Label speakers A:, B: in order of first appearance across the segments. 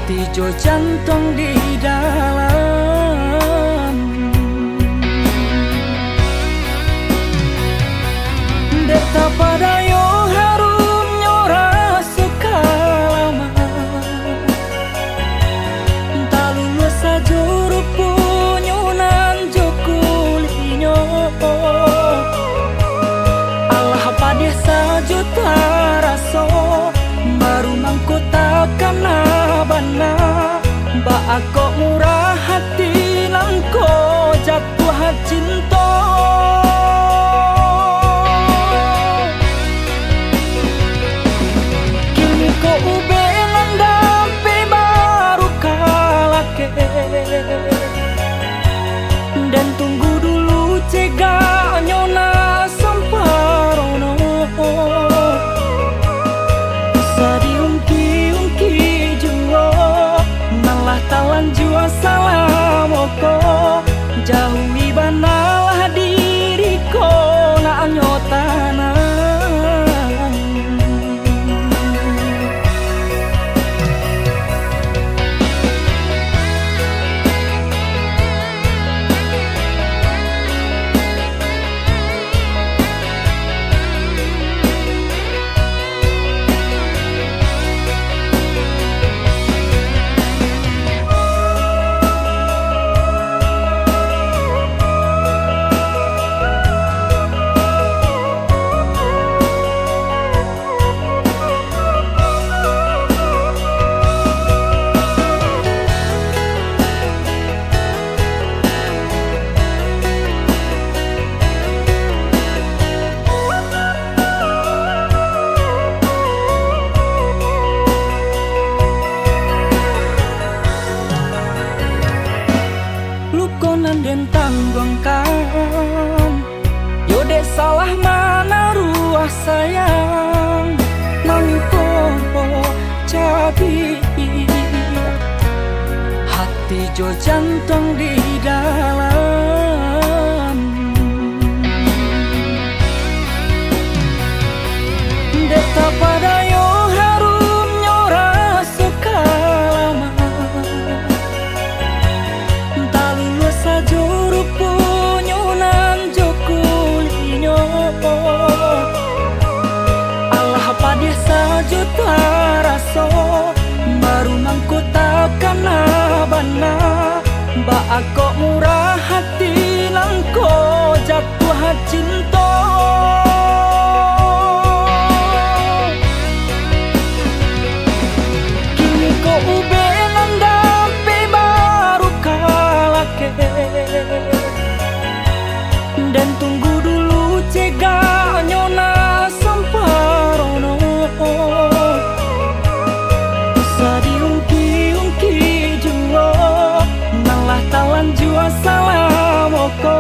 A: hati jo jantung di dalam. Deta pada yo harum nyora suka lama, tak lulus sajuru punyunan jo kulinyo. Allah padeh sajuta raso, baru mangku takkan abana. Ba aku murah hati langko jatuh cinta. Kini ko ube ngandapi baru kalake, dan tunggu dulu cegah nyona samparono. Sadiungki-ungki jua nalah talan jua salamoko, jauhi banalah diriku nak nyotana. Den tangguangkan yo dek salah mana ruah sayang mangko jadi hati jo jantung di dalam. Deta pada yo harum nyora suka lama, sajuru punyunan jo kulinyo. Allah padeh sajuta raso, baru mangku takkan abana. Ba aku murah hati langko jatuh cinta. Kini ko ube ngandapi baru kalake, dan tunggu dulu cegah nyona samparono. Sadiungki-ungki jua nalah talan jua salamoko,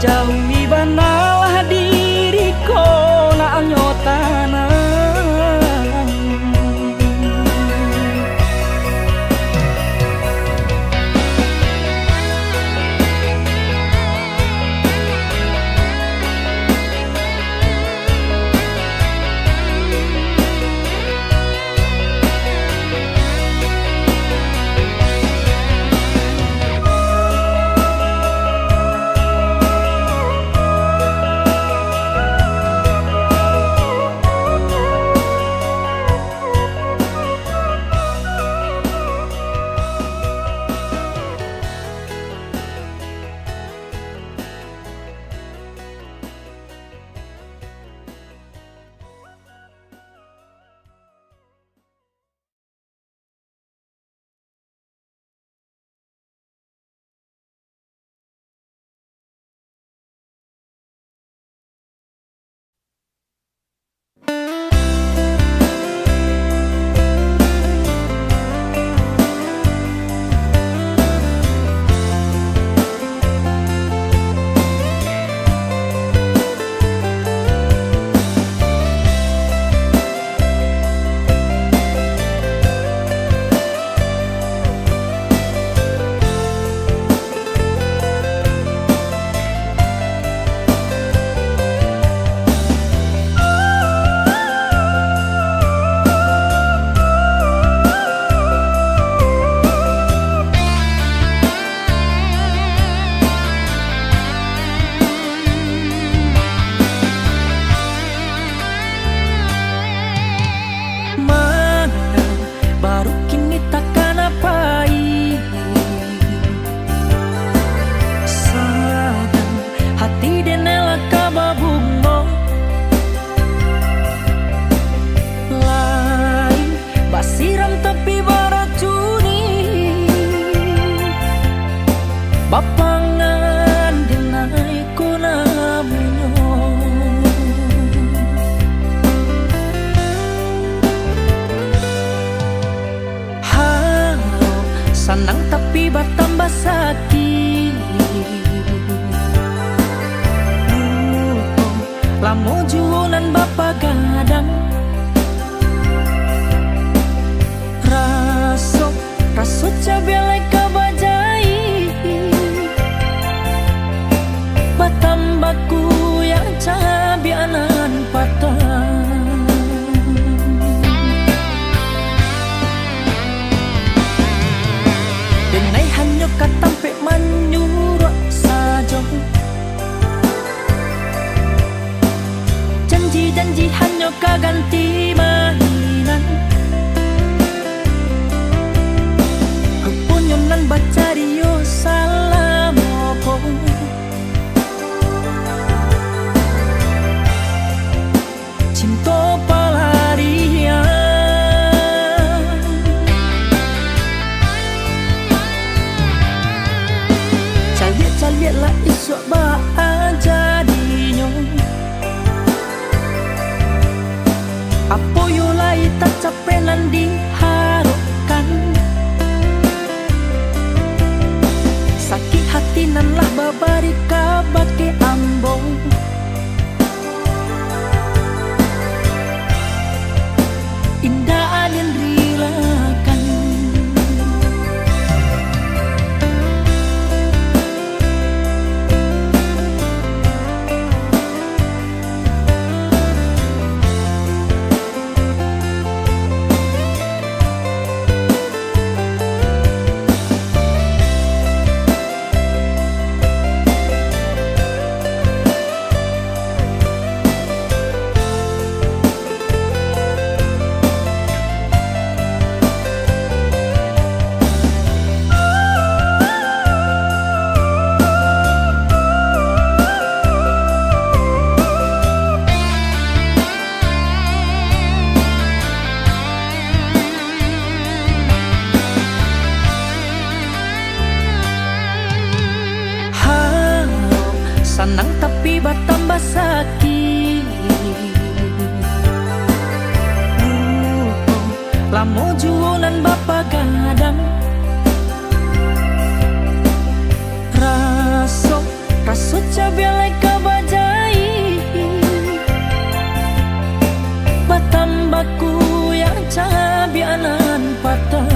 A: jauhi banalah diri pangan denai ko namunyo. Sanang tapi bertambah sakit. Lamo jualan bapa gadang. Rasuk cabelai kabajai. Batambaku yang cabianan patah. Denai hanyo katampe manyurok saja. Janji hanyo kaganti mainan. Kepunyonan bacario salamopo. Cinta palarian. Caliat-caliatlah isok ba jadinya. Apo yulai tak capenan diharapkan. Sakit hati nan lah babari kabake ambong. Indah anin rilakan. Sanang tapi bertambah sakit. Lamo jualan bapa gadang. Rasuk cabelai kabajai. Batambaku yang cabianan patah.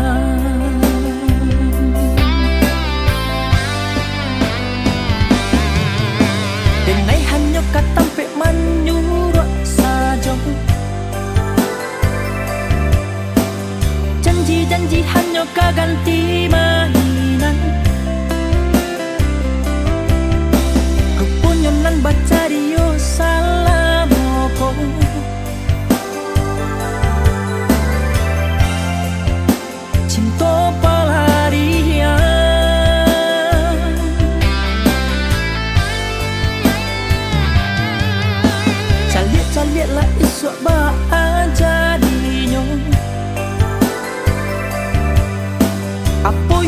A: Denai hanyo katampe manyurok saja. Janji hanyo kaganti mainan. Kepunyonan bacario salamopo. Cinta palarian. Caliat-caliatlah isok ba jadinya. Apo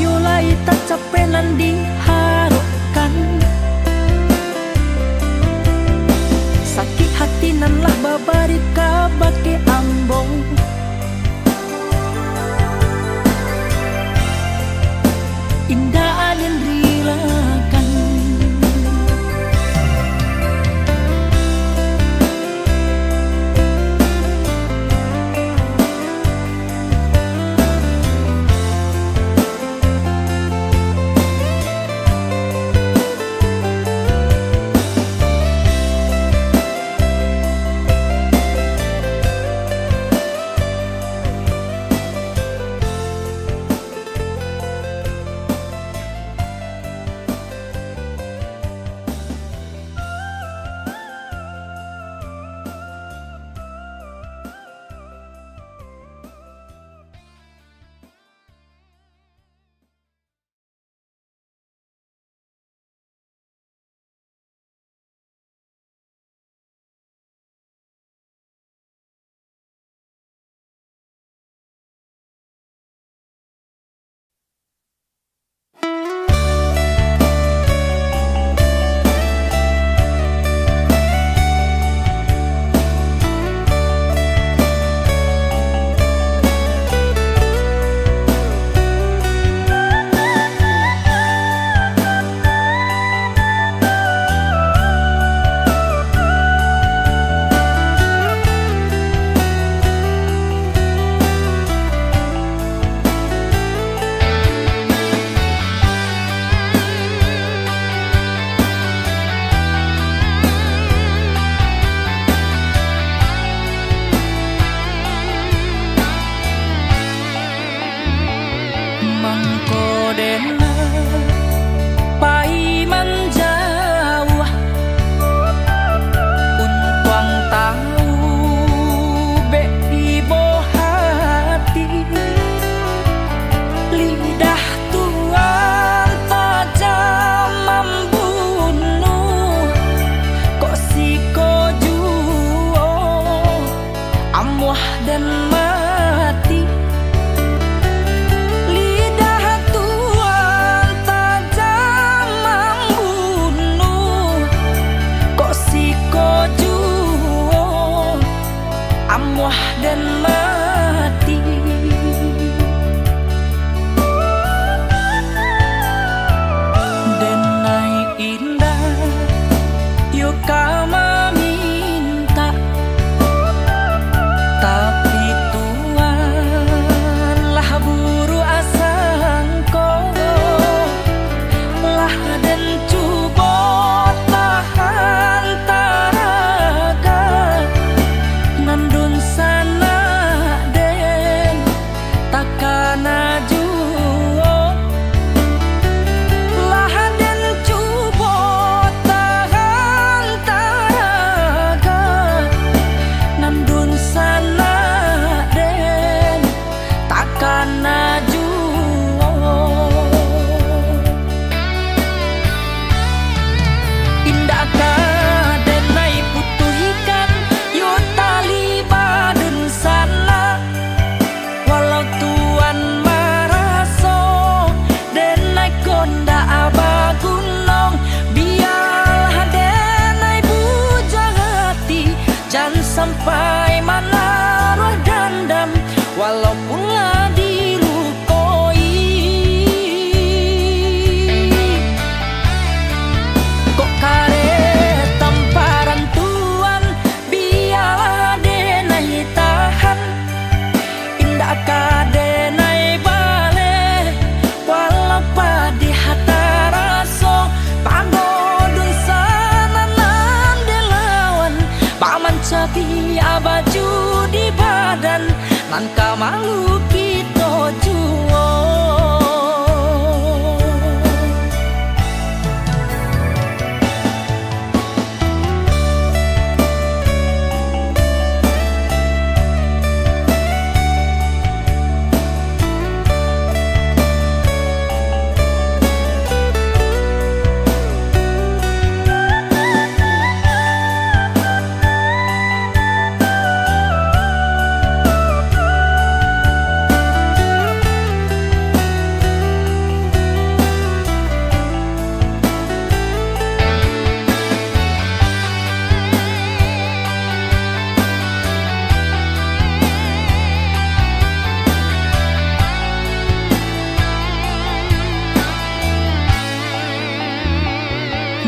A: capi baju di badan nan kamalu kita juo.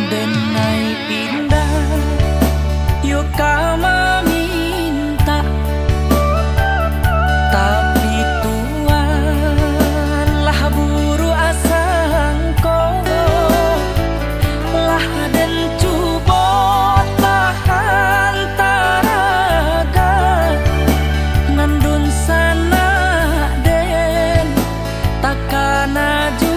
A: Denai indah, yuk kama minta, tapi Tuhan lah buru asangko, lah dan cuba tahan taraga, nandun sana den takkan aju.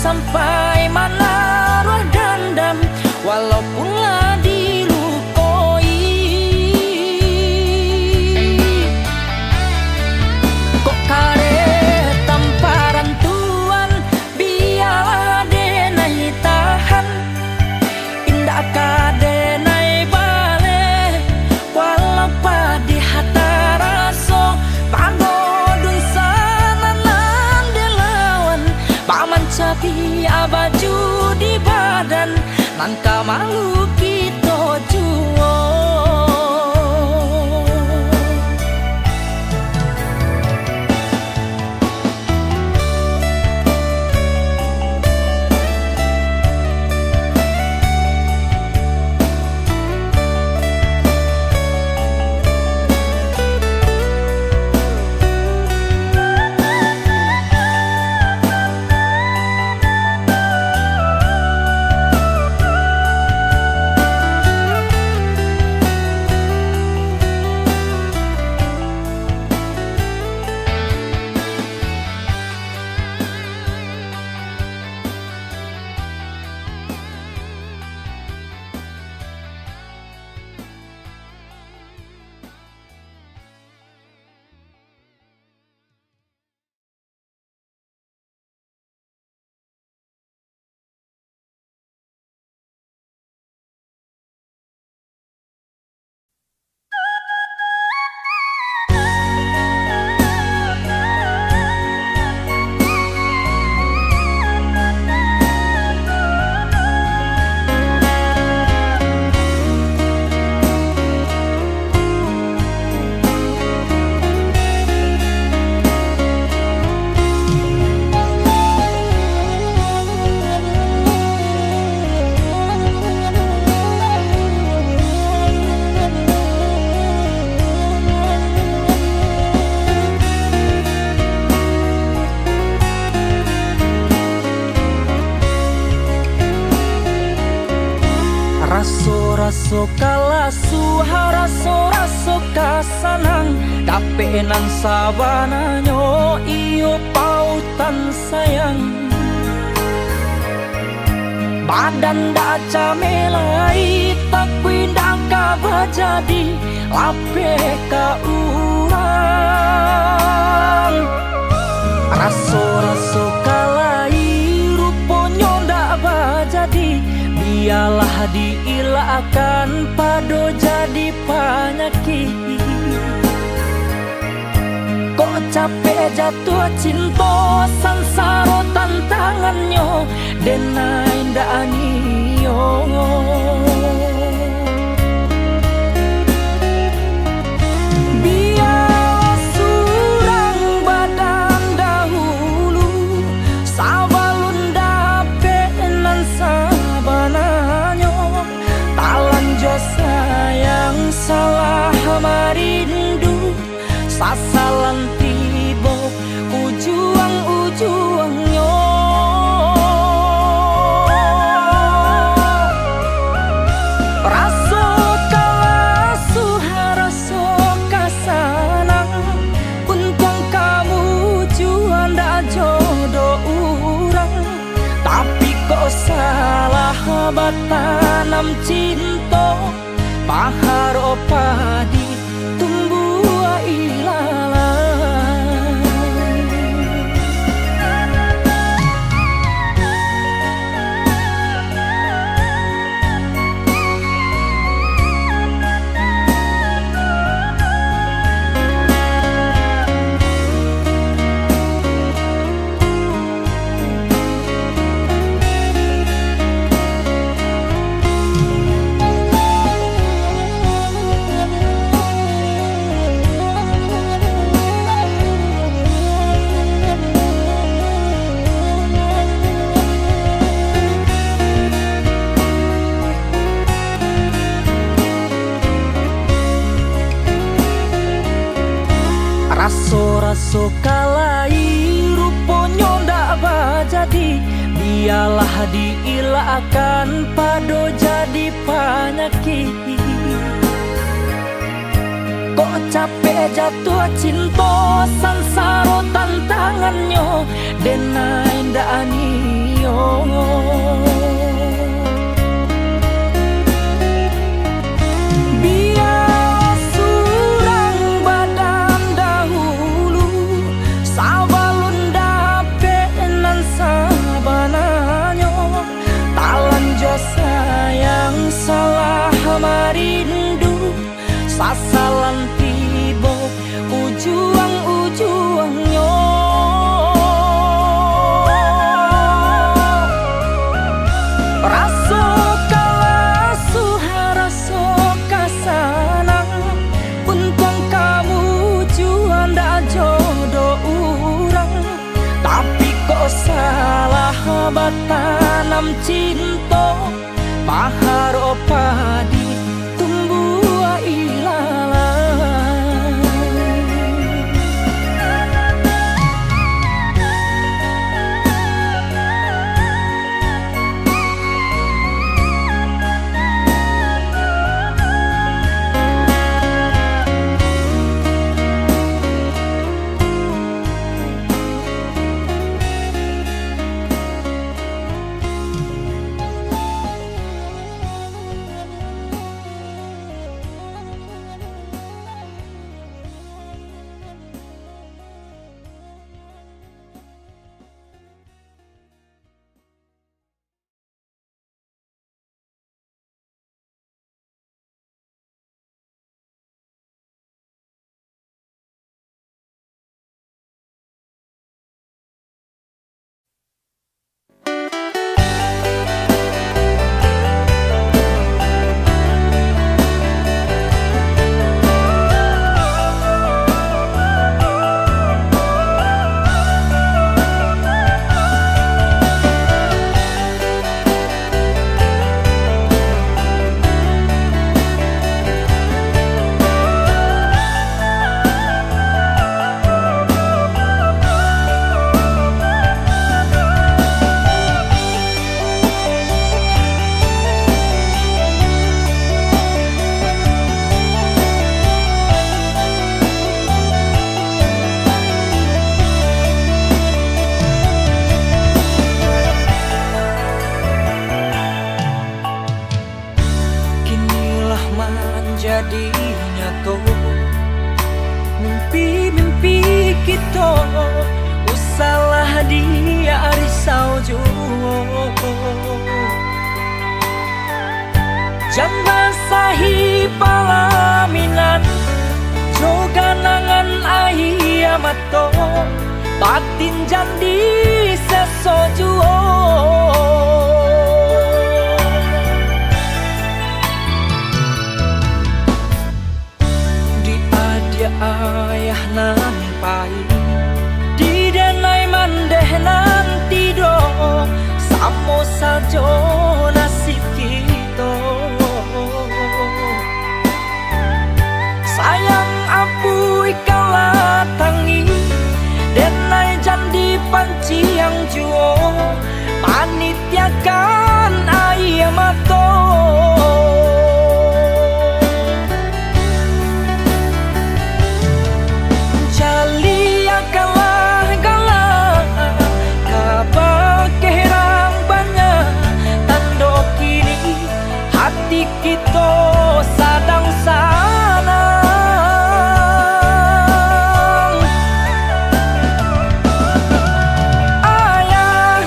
A: Sampai mana roh dendam walaupun lah dilukoi. Kok kare tamparan Tuhan biarlah denai tahan. Indah kadenai bale walau padi hata raso pagodun sana nan delawan paman capi baju di badan nan kamalu kita juo. Raso kalasuha raso kasanang dapenan sabananyo iyo pautan sayang. Badan da camelai takwi da kabajadi lape ka urang. Raso kalai ruponyo da bajadi biarlah diilahkan pado jadi penyakit. Kok capek capek jatuh cinta sansaro tantangannya denai ndak anio. Biar surang badan dahulu sabalun dapet nan sabananyo talanjo sayang salah marindu sasalan tiba ujuang-ujuangnya. Raso kalasu haraso kasanang untung kamu juan dak jodoh urang tapi kok salah batanam cinta pahar opadi tumbuh ilalang. Raso-raso kalai ruponya ndak bajadi biarlah diilahkan pado jadi penyakit. Kok capek jatuh cinta sansaro tantangannya denai ndak anio. Sayang salah marindu sasalan tiba ujuang-ujuangnya. Raso kalasu haraso kasanang untung kamu juan dak jodoh urang tapi kok salah batanam cinta pahar opadi tumbuh ilalang. Jangan sahi palaminan joganangan ayah mato batin jandi sesojuo. Di adia ayah nampai di denai mandeh nanti do samo sajo nasib kita. Sayang apui kala tangi denai jandi panci yang juo panitiakan ayah mato. Jalia kalah galah kabar keherang banyak tando kini hati kita sadang sana. Ayah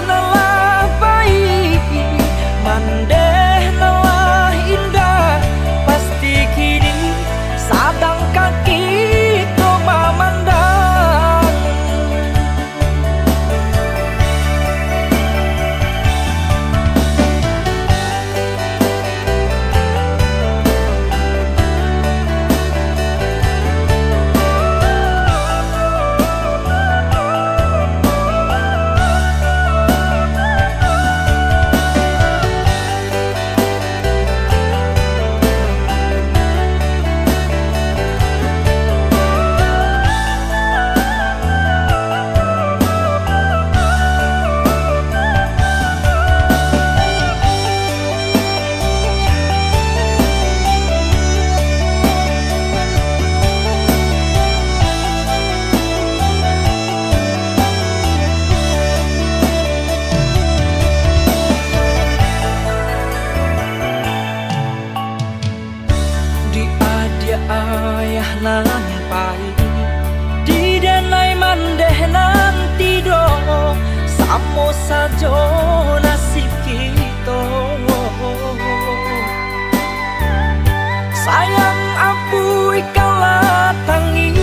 A: nampai di denai mandeh nanti do samo sajo nasib kita. Sayang apui kala tangi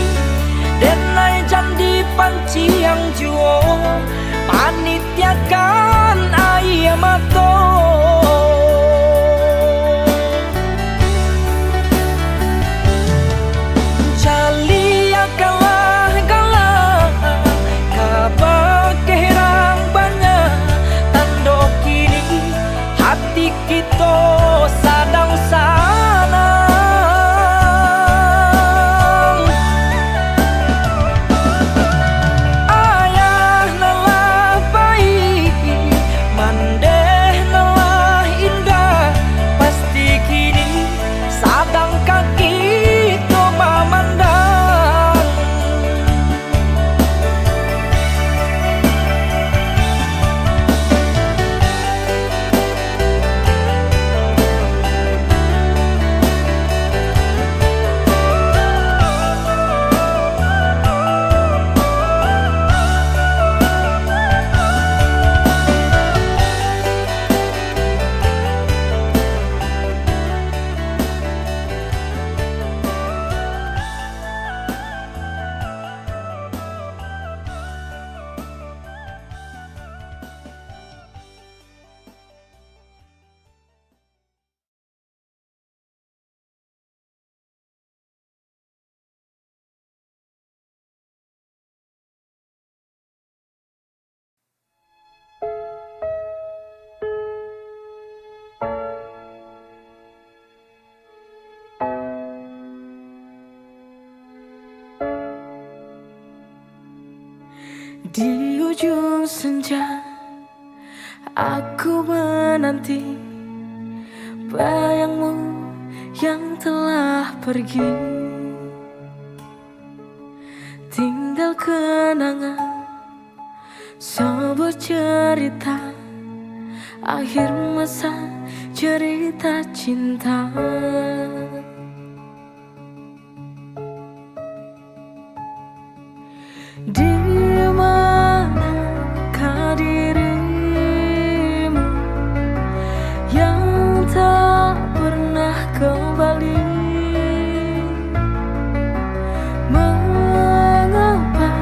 A: denai jandi panci yang juo panitiakan ayah mato. Kita sadang sana. Ayah nalah baik mandeh nalah indah pasti kini sadang kaki to mamandang. Di ujung senja aku menanti bayangmu yang telah pergi, tinggal kenangan sebuah cerita akhir masa cerita cinta. Di manakah dirimu yang tak pernah kembali? Mengapa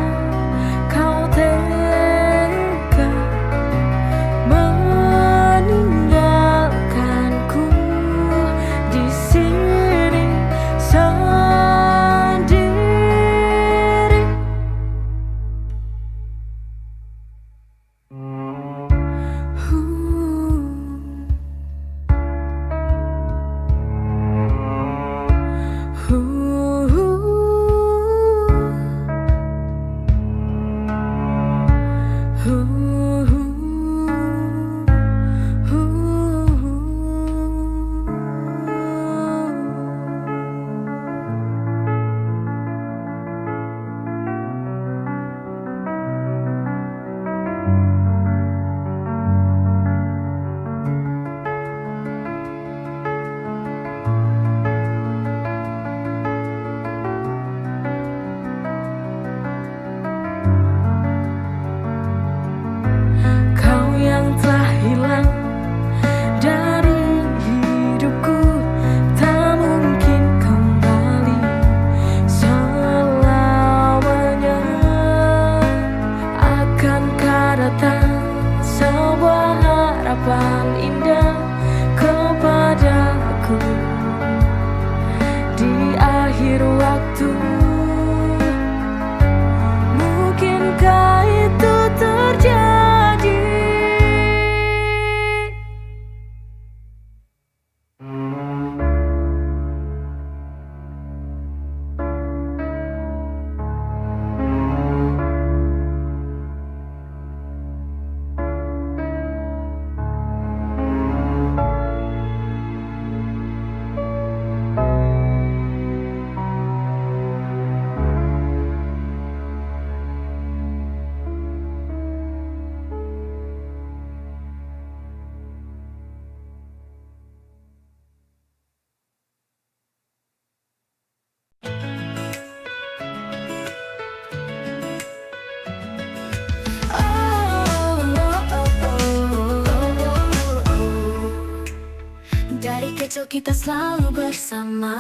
A: kecil kita selalu bersama,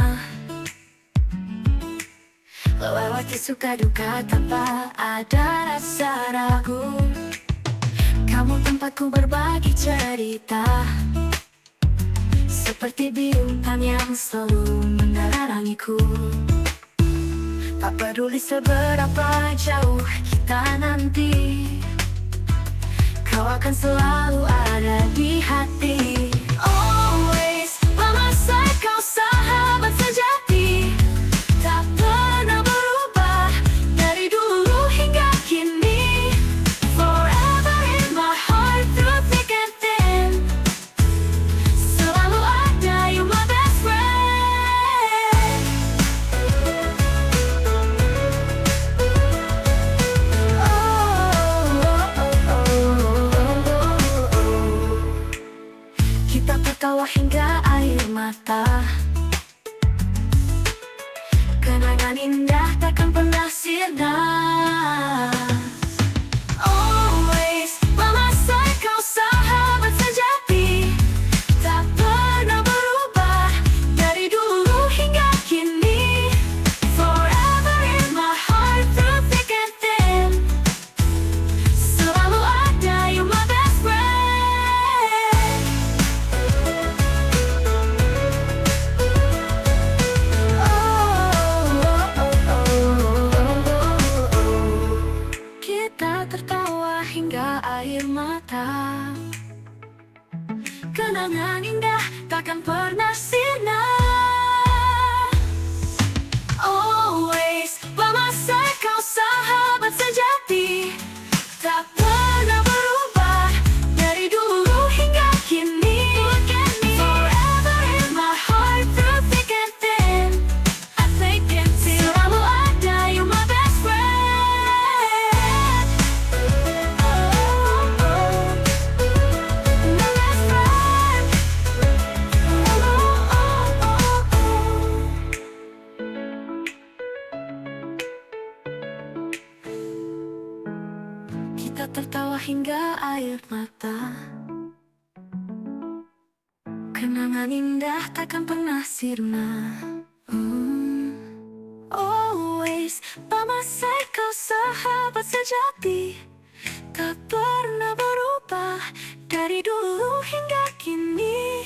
A: lewati suka duka tanpa ada rasa ragu. Kamu tempatku berbagi cerita, seperti bintang yang selalu menerangiku. Tak peduli seberapa jauh kita nanti, kau akan selalu ada di hati. Always, by my side, kau sahabat sejati, tak pernah berubah dari dulu hingga kini. Forever in my heart, through thick and thin, selalu ada, you my best friend. Kita tertawa hingga air mata, kenangan indah takkan pernah sirna. Always, by my side, kau sahabat sejati, tak pernah berubah dari dulu hingga kini. Forever in my heart, through thick and thin, selalu ada, you my best friend. Kita tertawa hingga air mata, kenangan indah takkan pernah sirna. Always, by my side, kau sahabat sejati, tak pernah berubah dari dulu hingga kini. Forever in my heart, through thick and thin, I think and see, selalu ada, you my best friend. My best friend. Kita tertawa hingga air mata, kenangan indah takkan pernah sirna. Always, by my side, kau sahabat sejati, tak pernah berubah dari dulu hingga kini.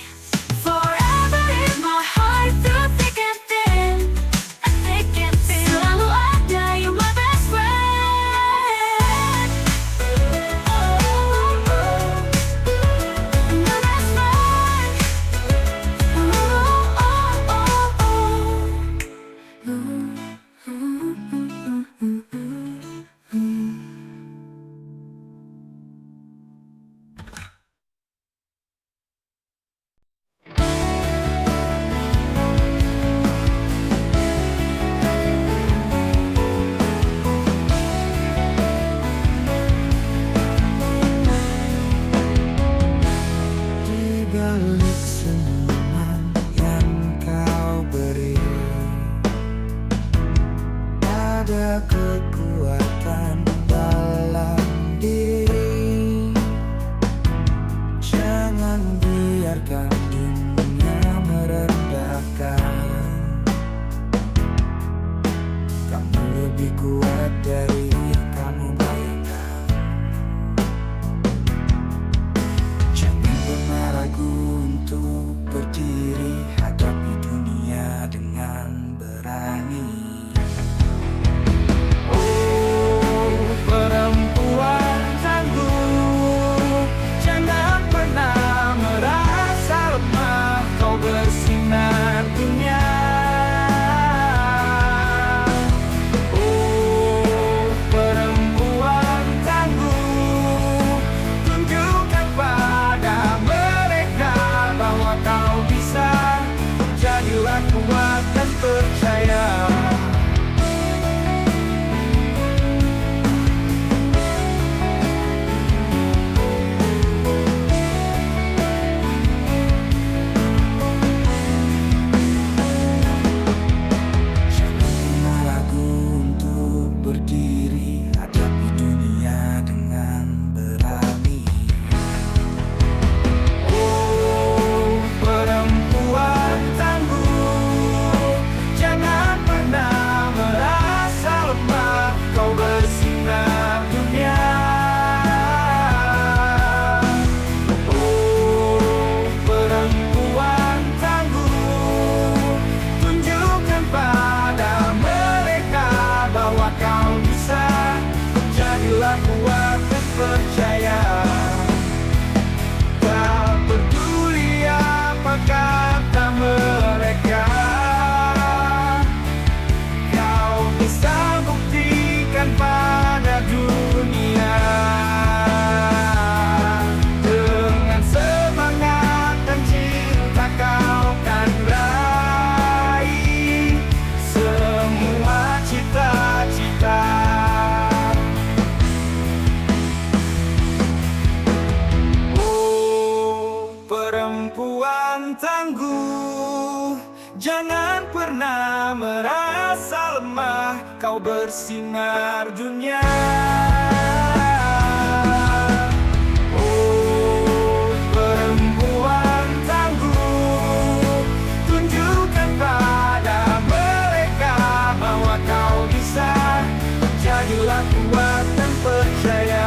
A: Forever in my heart, through thick and thin, thick and thin, selalu ada, you my best friend. My best friend.
B: Di balik senyuman yang kau beri, ada kekuatan dalam diri. Jangan biarkan dunia merendahkan. Kamu lebih kuat dari kamu bayangkan. Jangan pernah ragu untuk berdiri, hadapi dunia dengan berani. Oh, perempuan tangguh, jangan pernah merasa lemah, kau bersinar dunia. Oh, perempuan tangguh, tunjukkan pada mereka bahwa kau bisa. Jadilah kuat dan percaya. Jangan pernah ragu untuk berdiri, hadapi dunia dengan berani. Oh, perempuan pernah merasa lemah, kau bersinar dunia. Oh, perempuan tangguh, tunjukkan pada mereka bahwa kau bisa. Jadilah kuat dan percaya.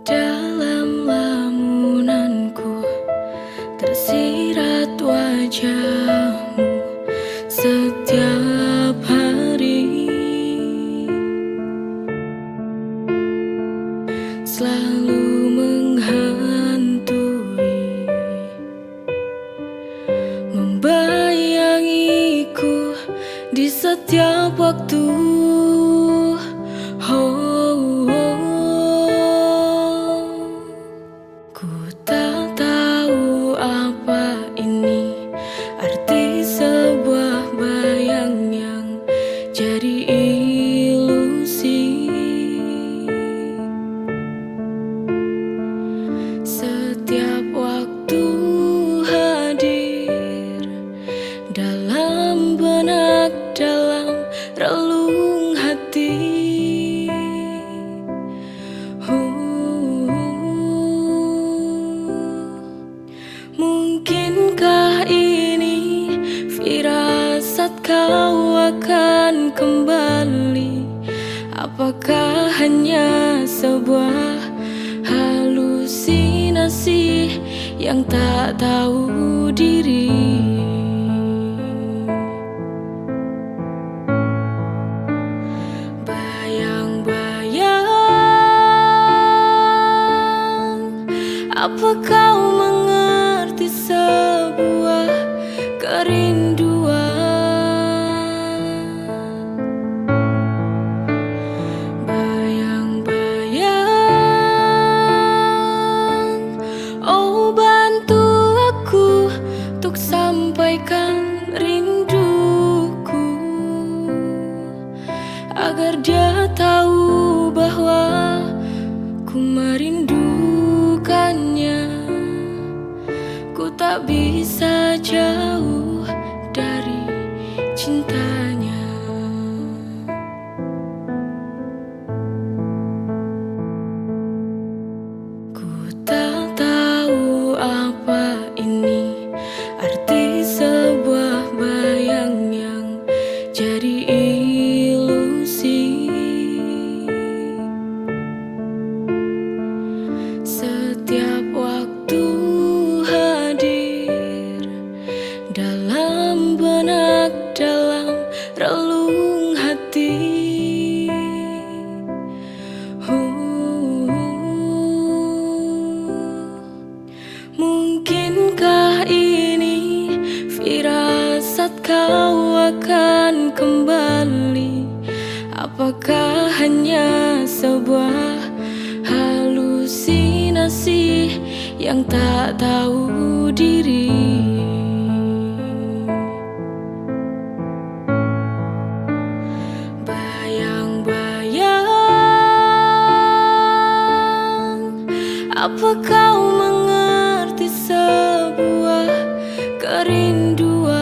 C: Dalam lamunanku tersirat wajahmu setiap hari, selalu menghantui, membayangiku di setiap waktu. Ku tak tahu apa ini arti sebuah bayang yang jadi ilusi. Setiap waktu hadir dalam benak, dalam relung hati. Mungkinkah ini firasat kau akan kembali? Apakah hanya sebuah halusinasi yang tak tahu diri? Bayang-bayang, apa kau mengerti sebuah kerinduan? Bayang-bayang, oh bantu aku untuk sampaikan rinduku, agar dia tahu bahwa ku merindukannya. Ku tak bisa jauh dari cintanya. Ku tak tahu apa ini arti sebuah bayang yang jadi ilusi. Setiap waktu hadir dalam benak, dalam relung hati. Mungkinkah ini firasat kau akan kembali? Apakah hanya sebuah halusinasi yang tak tahu diri? Bayang-bayang, apa kau mengerti sebuah kerinduan?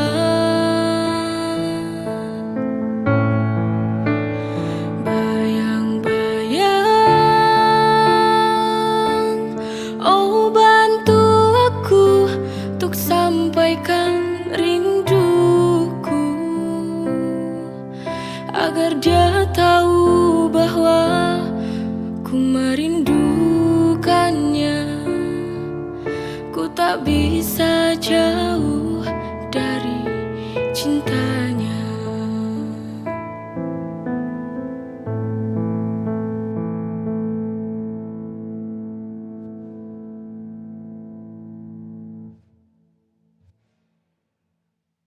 C: Bayang-bayang, oh bantu aku agar dia tahu bahwa ku merindukannya. Ku tak bisa jauh